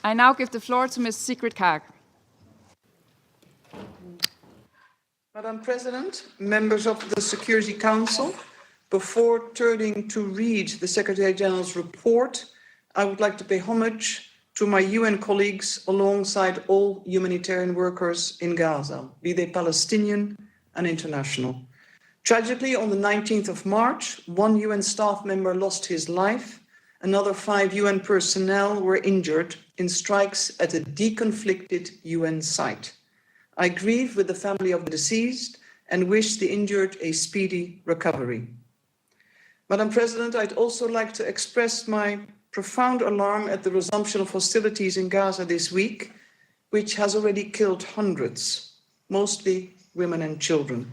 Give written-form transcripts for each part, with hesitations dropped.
I now give the floor to Ms. Sigrid Kaag. Madam President, members of the Security Council, before turning to read the Secretary General's report, I would like to pay homage to my UN colleagues alongside all humanitarian workers in Gaza, be they Palestinian and international. Tragically, on the 19th of March, one UN staff member lost his life. Another 5 UN personnel were injured in strikes at a deconflicted UN site. I grieve with the family of the deceased and wish the injured a speedy recovery. Madam President, I'd also like to express my profound alarm at the resumption of hostilities in Gaza this week, which has already killed hundreds, mostly women and children.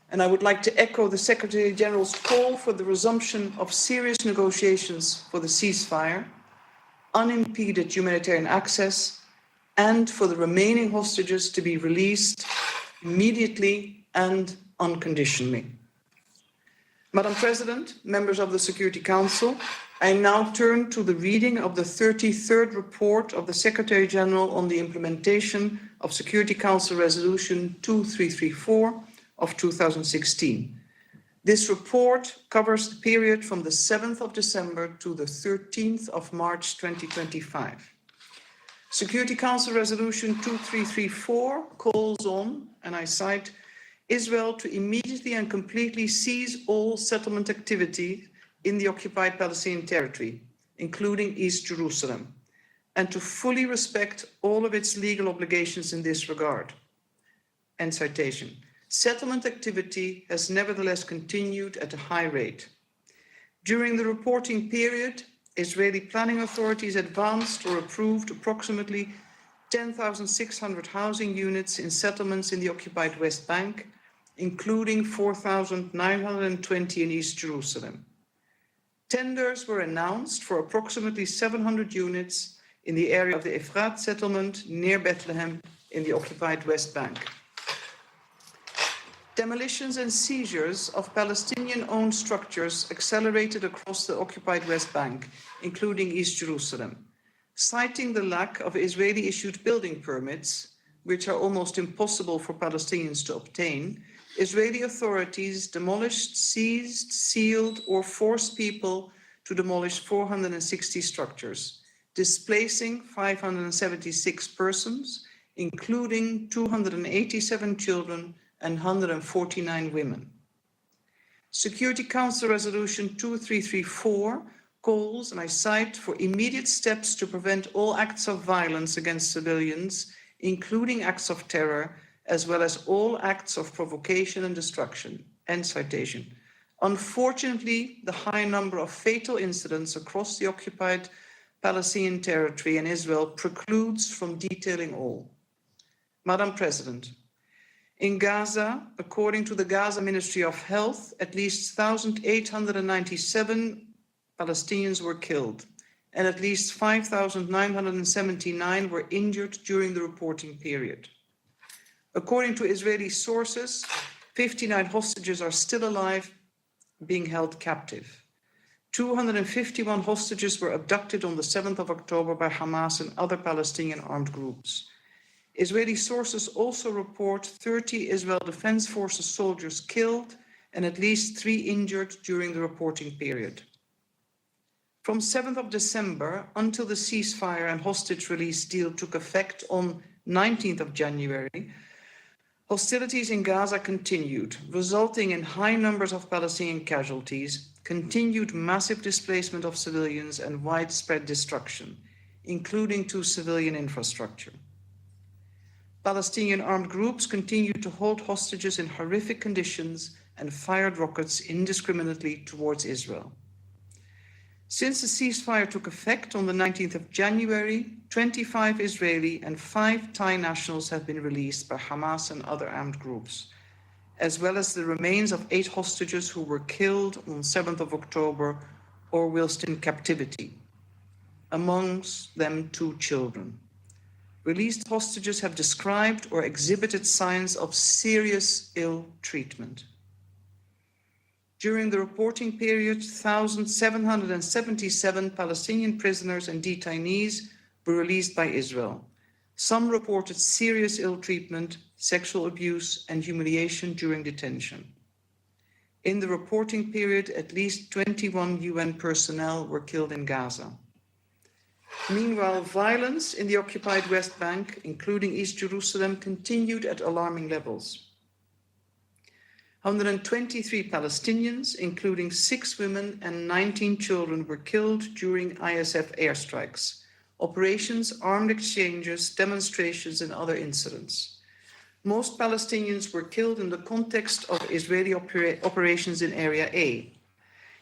And I would like to echo the Secretary General's call for the resumption of serious negotiations for the ceasefire, unimpeded humanitarian access, and for the remaining hostages to be released immediately and unconditionally. Madam President, members of the Security Council, I now turn to the reading of the 33rd report of the Secretary General on the implementation of Security Council Resolution 2334 of 2016. This report covers the period from the 7th of December to the 13th of March 2025. Security Council Resolution 2334 calls on, and I cite, Israel to immediately and completely cease all settlement activity in the occupied Palestinian territory, including East Jerusalem, and to fully respect all of its legal obligations in this regard. End citation. Settlement activity has nevertheless continued at a high rate. During the reporting period, Israeli planning authorities advanced or approved approximately 10,600 housing units in settlements in the occupied West Bank, including 4,920 in East Jerusalem. Tenders were announced for approximately 700 units in the area of the Efrat settlement near Bethlehem in the occupied West Bank. Demolitions and seizures of Palestinian-owned structures accelerated across the occupied West Bank, including East Jerusalem. Citing the lack of Israeli-issued building permits, which are almost impossible for Palestinians to obtain, Israeli authorities demolished, seized, sealed, or forced people to demolish 460 structures, displacing 576 persons, including 287 children and 149 women. Security Council Resolution 2334 calls, and I cite, for immediate steps to prevent all acts of violence against civilians, including acts of terror, as well as all acts of provocation and destruction. End citation. Unfortunately, the high number of fatal incidents across the occupied Palestinian territory and Israel precludes from detailing all. Madam President, in Gaza, according to the Gaza Ministry of Health, at least 1,897 Palestinians were killed, and at least 5,979 were injured during the reporting period. According to Israeli sources, 59 hostages are still alive, being held captive. 251 hostages were abducted on the 7th of October by Hamas and other Palestinian armed groups. Israeli sources also report 30 Israel Defense Forces soldiers killed and at least 3 injured during the reporting period. From 7th of December until the ceasefire and hostage release deal took effect on 19th of January, hostilities in Gaza continued, resulting in high numbers of Palestinian casualties, continued massive displacement of civilians, and widespread destruction, including to civilian infrastructure. Palestinian armed groups continued to hold hostages in horrific conditions and fired rockets indiscriminately towards Israel. Since the ceasefire took effect on the 19th of January, 25 Israeli and 5 Thai nationals have been released by Hamas and other armed groups, as well as the remains of 8 hostages who were killed on 7th of October or whilst in captivity, amongst them 2 children. Released hostages have described or exhibited signs of serious ill treatment. During the reporting period, 1,777 Palestinian prisoners and detainees were released by Israel. Some reported serious ill treatment, sexual abuse, and humiliation during detention. In the reporting period, at least 21 UN personnel were killed in Gaza. Meanwhile, violence in the occupied West Bank, including East Jerusalem, continued at alarming levels. 123 Palestinians, including 6 women and 19 children, were killed during ISF airstrikes, operations, armed exchanges, demonstrations, and other incidents. Most Palestinians were killed in the context of Israeli operations in Area A,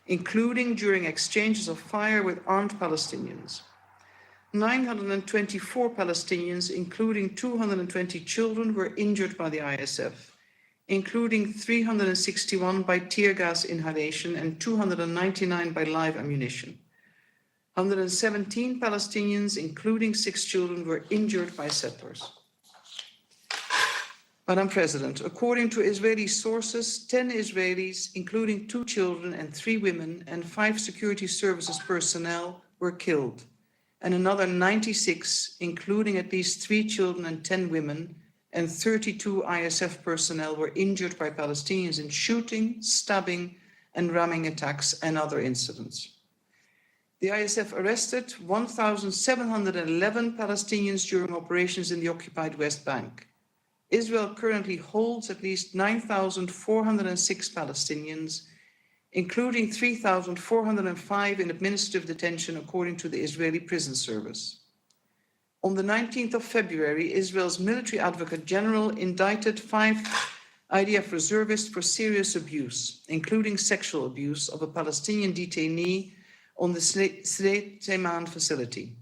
including during exchanges of fire with armed Palestinians. 924 Palestinians, including 220 children, were injured by the ISF, including 361 by tear gas inhalation and 299 by live ammunition. 117 Palestinians, including 6 children, were injured by settlers. Madam President, according to Israeli sources, 10 Israelis, including 2 children and 3 women, and 5 security services personnel were killed, and another 96, including at least 3 children and 10 women, and 32 ISF personnel were injured by Palestinians in shooting, stabbing, and ramming attacks and other incidents. The ISF arrested 1,711 Palestinians during operations in the occupied West Bank. Israel currently holds at least 9,406 Palestinians, including 3,405 in administrative detention, according to the Israeli Prison Service. On the 19th of February, Israel's military advocate general indicted 5 IDF reservists for serious abuse, including sexual abuse of a Palestinian detainee on the Sdei Teiman facility.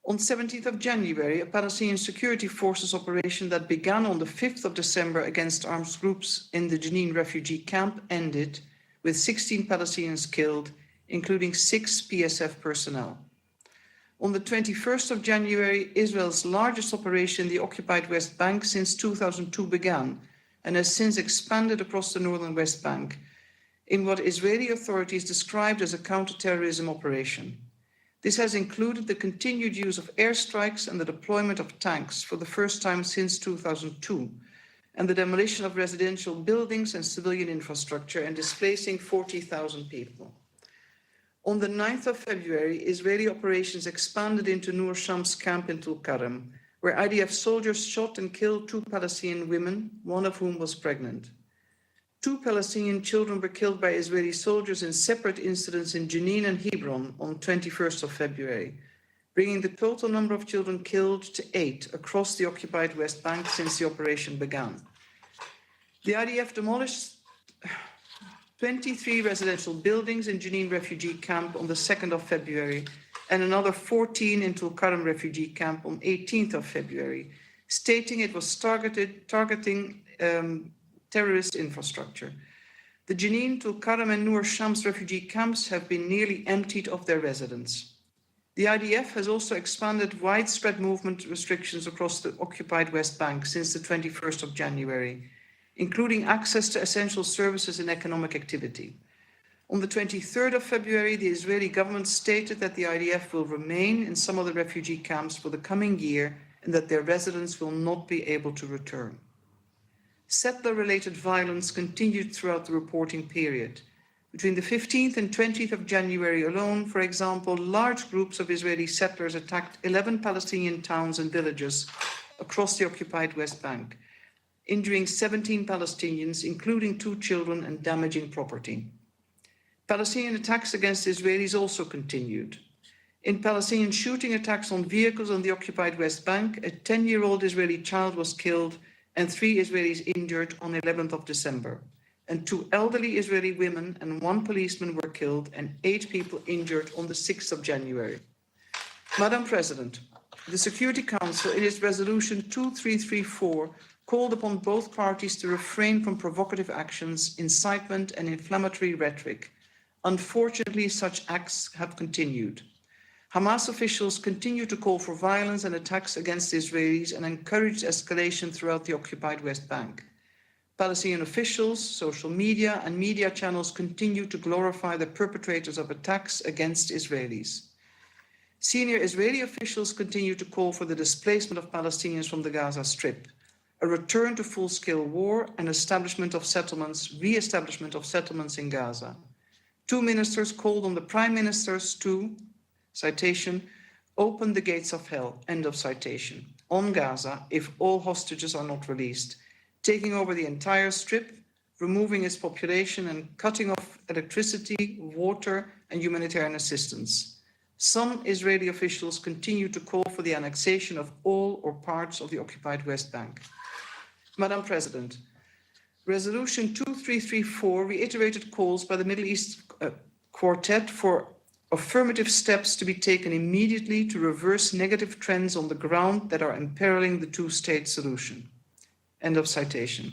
On 17th of January, a Palestinian security forces operation that began on the 5th of December against armed groups in the Jenin refugee camp ended with 16 Palestinians killed, including 6 PSF personnel. On the 21st of January, Israel's largest operation in the occupied West Bank since 2002 began and has since expanded across the northern West Bank in what Israeli authorities described as a counter-terrorism operation. This has included the continued use of airstrikes and the deployment of tanks for the first time since 2002, and the demolition of residential buildings and civilian infrastructure and displacing 40,000 people. On the 9th of February, Israeli operations expanded into Nur Shams camp in Tulkarem, where IDF soldiers shot and killed 2 Palestinian women, one of whom was pregnant. 2 Palestinian children were killed by Israeli soldiers in separate incidents in Jenin and Hebron on 21st of February, bringing the total number of children killed to 8 across the occupied West Bank since the operation began. The IDF demolished 23 residential buildings in Jenin refugee camp on the 2nd of February and another 14 in Tulkarem refugee camp on 18th of February, stating it was targeting terrorist infrastructure. The Jenin, Tulkarem, and Nur Shams refugee camps have been nearly emptied of their residents. The IDF has also expanded widespread movement restrictions across the occupied West Bank since the 21st of January, including access to essential services and economic activity. On the 23rd of February, the Israeli government stated that the IDF will remain in some of the refugee camps for the coming year and that their residents will not be able to return. Settler-related violence continued throughout the reporting period. Between the 15th and 20th of January alone, for example, large groups of Israeli settlers attacked 11 Palestinian towns and villages across the occupied West Bank, injuring 17 Palestinians, including 2 children, and damaging property. Palestinian attacks against Israelis also continued. In Palestinian shooting attacks on vehicles on the occupied West Bank, a 10-year-old Israeli child was killed and 3 Israelis injured on 11th of December, and 2 elderly Israeli women and 1 policeman were killed and 8 people injured on the 6th of January. Madam President, the Security Council, in its resolution 2334, called upon both parties to refrain from provocative actions, incitement, and inflammatory rhetoric. Unfortunately, such acts have continued. Hamas officials continue to call for violence and attacks against Israelis and encourage escalation throughout the occupied West Bank. Palestinian officials, social media, and media channels continue to glorify the perpetrators of attacks against Israelis. Senior Israeli officials continue to call for the displacement of Palestinians from the Gaza Strip, a return to full-scale war and re-establishment of settlements in Gaza. Two ministers called on the prime ministers to, citation, open the gates of hell, end of citation, on Gaza if all hostages are not released, taking over the entire strip, removing its population and cutting off electricity, water and humanitarian assistance. Some Israeli officials continue to call for the annexation of all or parts of the occupied West Bank. Madam President, Resolution 2334 reiterated calls by the Middle East Quartet for affirmative steps to be taken immediately to reverse negative trends on the ground that are imperiling the two-state solution. End of citation.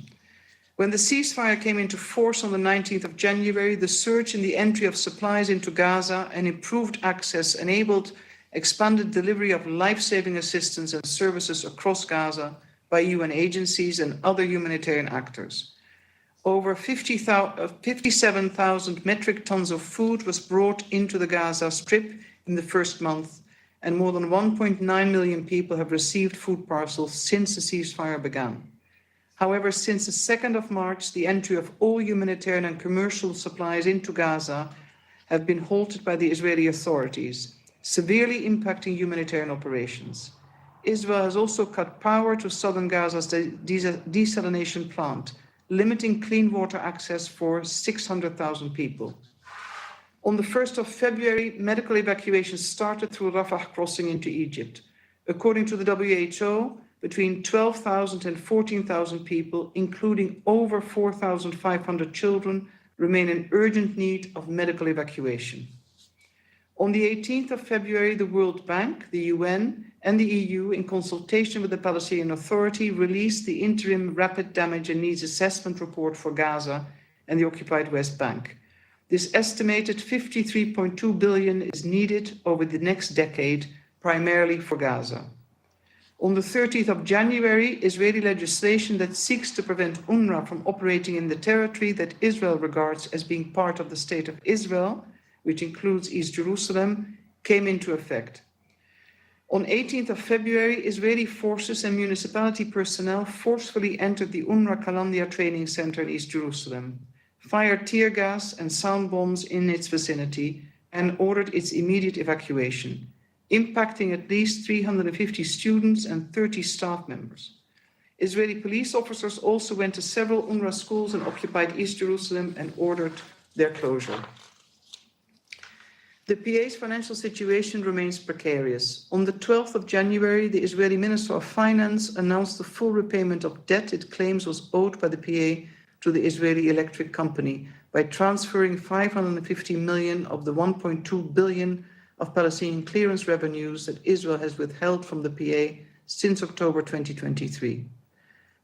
When the ceasefire came into force on the 19th of January, the surge in the entry of supplies into Gaza and improved access enabled expanded delivery of life-saving assistance and services across Gaza by UN agencies and other humanitarian actors. Over 57,000 metric tons of food was brought into the Gaza Strip in the first month, and more than 1.9 million people have received food parcels since the ceasefire began. However, since the 2nd of March, the entry of all humanitarian and commercial supplies into Gaza have been halted by the Israeli authorities, severely impacting humanitarian operations. Israel has also cut power to southern Gaza's desalination plant, limiting clean water access for 600,000 people. On the 1st of February, medical evacuations started through Rafah crossing into Egypt. According to the WHO, between 12,000 and 14,000 people, including over 4,500 children, remain in urgent need of medical evacuation. On the 18th of February, the World Bank, the UN, and the EU, in consultation with the Palestinian Authority, released the Interim Rapid Damage and Needs Assessment Report for Gaza and the occupied West Bank. This estimated 53.2 billion is needed over the next decade, primarily for Gaza. On the 30th of January, Israeli legislation that seeks to prevent UNRWA from operating in the territory that Israel regards as being part of the State of Israel, which includes East Jerusalem, came into effect. On 18th of February, Israeli forces and municipality personnel forcefully entered the UNRWA Kalandia training center in East Jerusalem, fired tear gas and sound bombs in its vicinity, and ordered its immediate evacuation, impacting at least 350 students and 30 staff members. Israeli police officers also went to several UNRWA schools in occupied East Jerusalem and ordered their closure. The PA's financial situation remains precarious. On the 12th of January, the Israeli Minister of Finance announced the full repayment of debt it claims was owed by the PA to the Israeli Electric Company by transferring 550 million of the 1.2 billion of Palestinian clearance revenues that Israel has withheld from the PA since October 2023.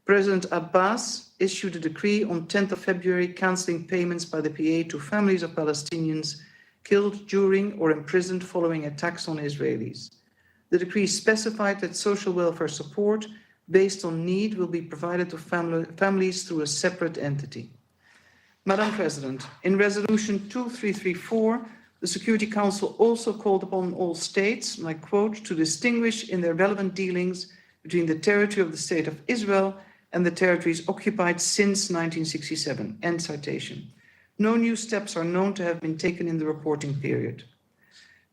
President Abbas issued a decree on 10th of February cancelling payments by the PA to families of Palestinians killed during or imprisoned following attacks on Israelis. The decree specified that social welfare support based on need will be provided to families through a separate entity. Madam President, in Resolution 2334, the Security Council also called upon all states, and I quote, to distinguish in their relevant dealings between the territory of the State of Israel and the territories occupied since 1967, end citation. No new steps are known to have been taken in the reporting period.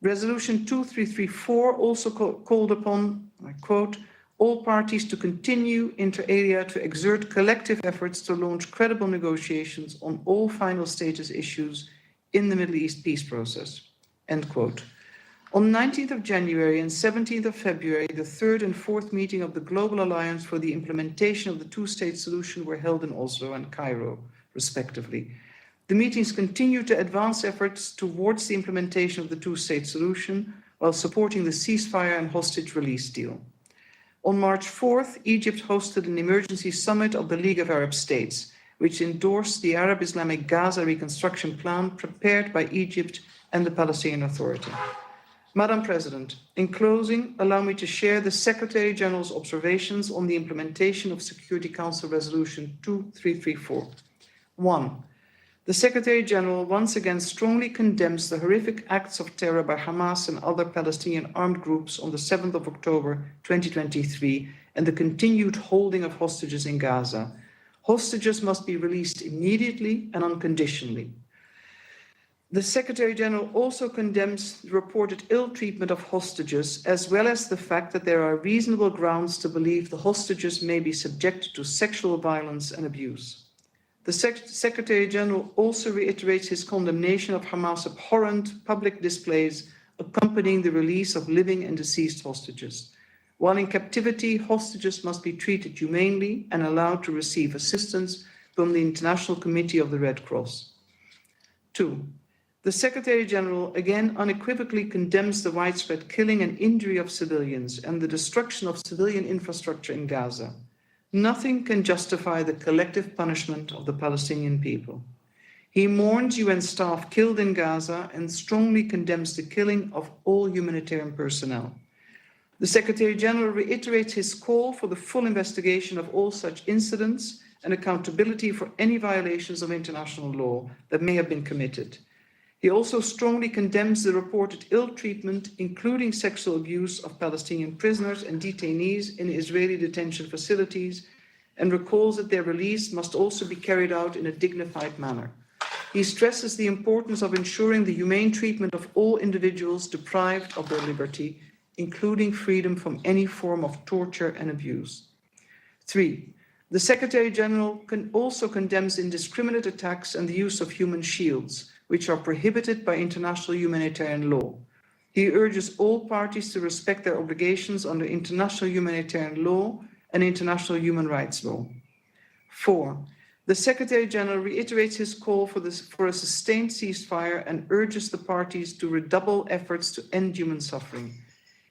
Resolution 2334 also called upon, I quote, all parties to continue inter alia to exert collective efforts to launch credible negotiations on all final status issues in the Middle East peace process, end quote. On 19th of January and 17th of February, the third and fourth meeting of the Global Alliance for the Implementation of the Two-State Solution were held in Oslo and Cairo, respectively. The meetings continue to advance efforts towards the implementation of the two-state solution while supporting the ceasefire and hostage release deal. On March 4th, Egypt hosted an emergency summit of the League of Arab States, which endorsed the Arab Islamic Gaza reconstruction plan prepared by Egypt and the Palestinian Authority. Madam President, in closing, allow me to share the Secretary General's observations on the implementation of Security Council Resolution 2334. 1. The Secretary General once again strongly condemns the horrific acts of terror by Hamas and other Palestinian armed groups on the 7th of October 2023 and the continued holding of hostages in Gaza. Hostages must be released immediately and unconditionally. The Secretary General also condemns the reported ill treatment of hostages, as well as the fact that there are reasonable grounds to believe the hostages may be subjected to sexual violence and abuse. The Secretary General also reiterates his condemnation of Hamas' abhorrent public displays accompanying the release of living and deceased hostages. While in captivity, hostages must be treated humanely and allowed to receive assistance from the International Committee of the Red Cross. 2. The Secretary General again unequivocally condemns the widespread killing and injury of civilians and the destruction of civilian infrastructure in Gaza. Nothing can justify the collective punishment of the Palestinian people. He mourns UN staff killed in Gaza and strongly condemns the killing of all humanitarian personnel. The Secretary General reiterates his call for the full investigation of all such incidents and accountability for any violations of international law that may have been committed. He also strongly condemns the reported ill treatment, including sexual abuse of Palestinian prisoners and detainees in Israeli detention facilities, and recalls that their release must also be carried out in a dignified manner. He stresses the importance of ensuring the humane treatment of all individuals deprived of their liberty, including freedom from any form of torture and abuse. 3. The Secretary General also condemns indiscriminate attacks and the use of human shields, which are prohibited by international humanitarian law. He urges all parties to respect their obligations under international humanitarian law and international human rights law. 4. The Secretary General reiterates his call for a sustained ceasefire and urges the parties to redouble efforts to end human suffering.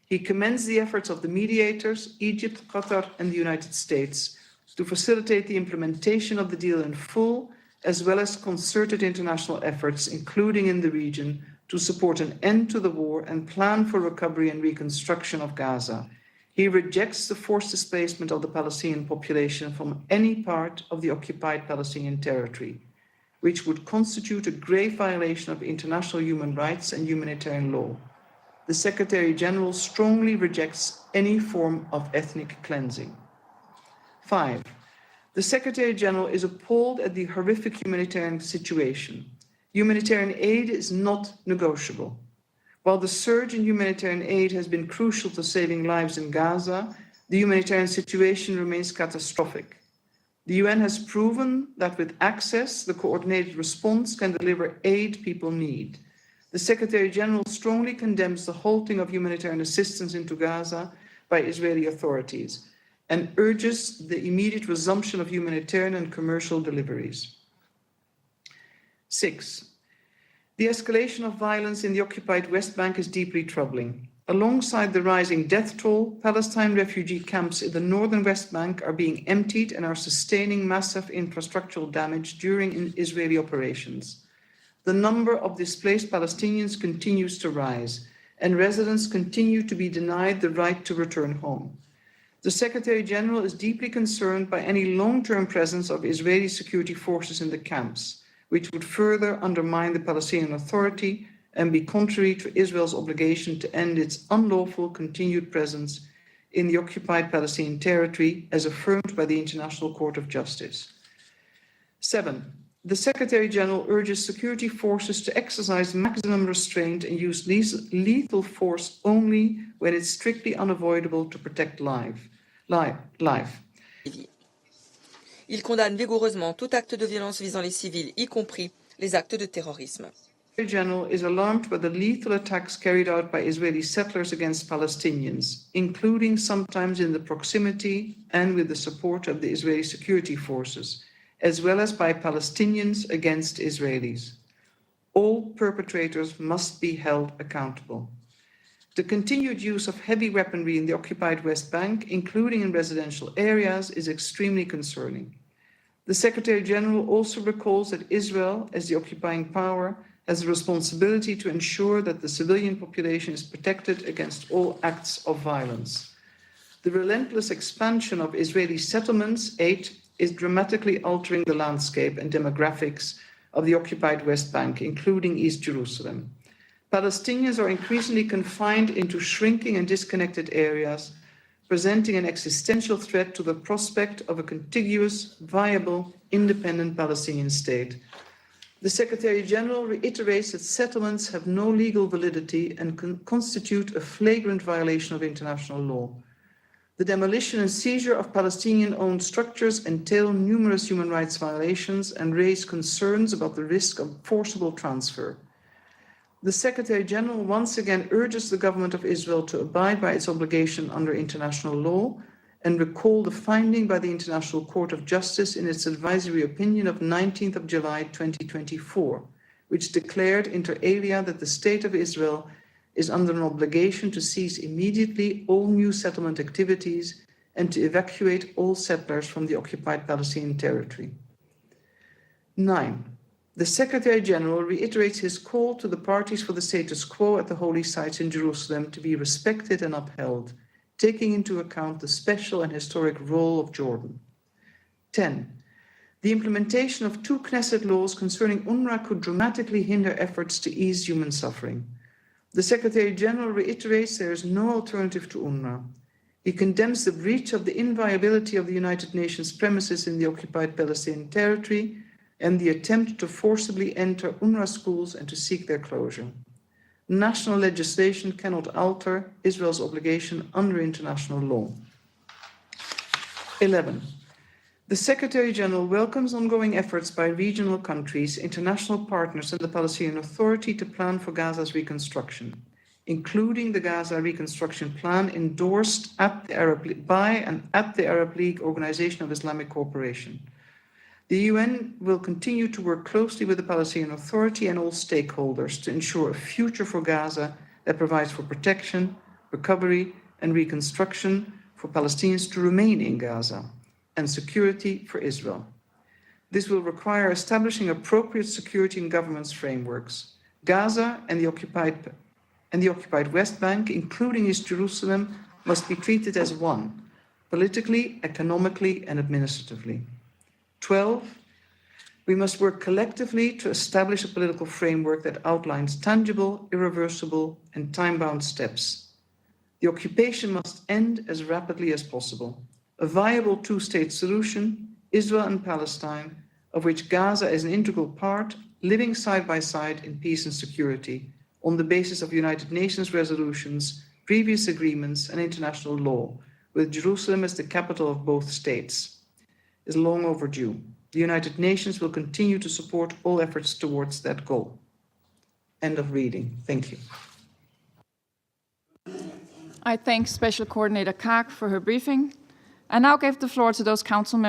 He commends the efforts of the mediators, Egypt, Qatar, and the United States, to facilitate the implementation of the deal in full, as well as concerted international efforts, including in the region, to support an end to the war and plan for recovery and reconstruction of Gaza. He rejects the forced displacement of the Palestinian population from any part of the occupied Palestinian territory, which would constitute a grave violation of international human rights and humanitarian law. The Secretary General strongly rejects any form of ethnic cleansing. 5. The Secretary General is appalled at the horrific humanitarian situation. Humanitarian aid is not negotiable. While the surge in humanitarian aid has been crucial to saving lives in Gaza, the humanitarian situation remains catastrophic. The UN has proven that with access, the coordinated response can deliver aid people need. The Secretary General strongly condemns the halting of humanitarian assistance into Gaza by Israeli authorities and urges the immediate resumption of humanitarian and commercial deliveries. 6. The escalation of violence in the occupied West Bank is deeply troubling. Alongside the rising death toll, Palestine refugee camps in the northern West Bank are being emptied and are sustaining massive infrastructural damage during Israeli operations. The number of displaced Palestinians continues to rise, and residents continue to be denied the right to return home. The Secretary General is deeply concerned by any long-term presence of Israeli security forces in the camps, which would further undermine the Palestinian Authority and be contrary to Israel's obligation to end its unlawful continued presence in the occupied Palestinian territory, as affirmed by the International Court of Justice. 7. The Secretary General urges security forces to exercise maximum restraint and use lethal force only when it's strictly unavoidable to protect life. Il condamne vigoureusement tout acte de violence visant les civils, y compris les actes de terrorisme. The Secretary General is alarmed by the lethal attacks carried out by Israeli settlers against Palestinians, including sometimes in the proximity and with the support of the Israeli security forces, as well as by Palestinians against Israelis. All perpetrators must be held accountable. The continued use of heavy weaponry in the occupied West Bank, including in residential areas, is extremely concerning. The Secretary General also recalls that Israel, as the occupying power, has a responsibility to ensure that the civilian population is protected against all acts of violence. The relentless expansion of Israeli settlements, 8, is dramatically altering the landscape and demographics of the occupied West Bank, including East Jerusalem. Palestinians are increasingly confined into shrinking and disconnected areas, presenting an existential threat to the prospect of a contiguous, viable, independent Palestinian state. The Secretary-General reiterates that settlements have no legal validity and constitute a flagrant violation of international law. The demolition and seizure of Palestinian-owned structures entail numerous human rights violations and raise concerns about the risk of forcible transfer. The Secretary-General once again urges the government of Israel to abide by its obligation under international law and recall the finding by the International Court of Justice in its advisory opinion of 19th of July 2024, which declared inter alia that the State of Israel is under an obligation to cease immediately all new settlement activities and to evacuate all settlers from the occupied Palestinian territory. 9. The Secretary-General reiterates his call to the parties for the status quo at the holy sites in Jerusalem to be respected and upheld, taking into account the special and historic role of Jordan. 10. The implementation of 2 Knesset laws concerning UNRWA could dramatically hinder efforts to ease human suffering. The Secretary-General reiterates there is no alternative to UNRWA. He condemns the breach of the inviolability of the United Nations premises in the occupied Palestinian territory and the attempt to forcibly enter UNRWA schools and to seek their closure. National legislation cannot alter Israel's obligation under international law. 11. The Secretary-General welcomes ongoing efforts by regional countries, international partners, and the Palestinian Authority to plan for Gaza's reconstruction, including the Gaza Reconstruction Plan endorsed by and at the Arab League Organization of Islamic Cooperation. The UN will continue to work closely with the Palestinian Authority and all stakeholders to ensure a future for Gaza that provides for protection, recovery, and reconstruction for Palestinians to remain in Gaza, and security for Israel. This will require establishing appropriate security and governance frameworks. Gaza and the occupied West Bank, including East Jerusalem, must be treated as one, politically, economically, and administratively. 12. We must work collectively to establish a political framework that outlines tangible, irreversible, and time-bound steps. The occupation must end as rapidly as possible. A viable 2-state solution, Israel and Palestine, of which Gaza is an integral part, living side by side in peace and security, on the basis of United Nations resolutions, previous agreements, and international law, with Jerusalem as the capital of both states, is long overdue. The United Nations will continue to support all efforts towards that goal. End of reading. Thank you. I thank Special Coordinator Kaag for her briefing. I now give the floor to those council members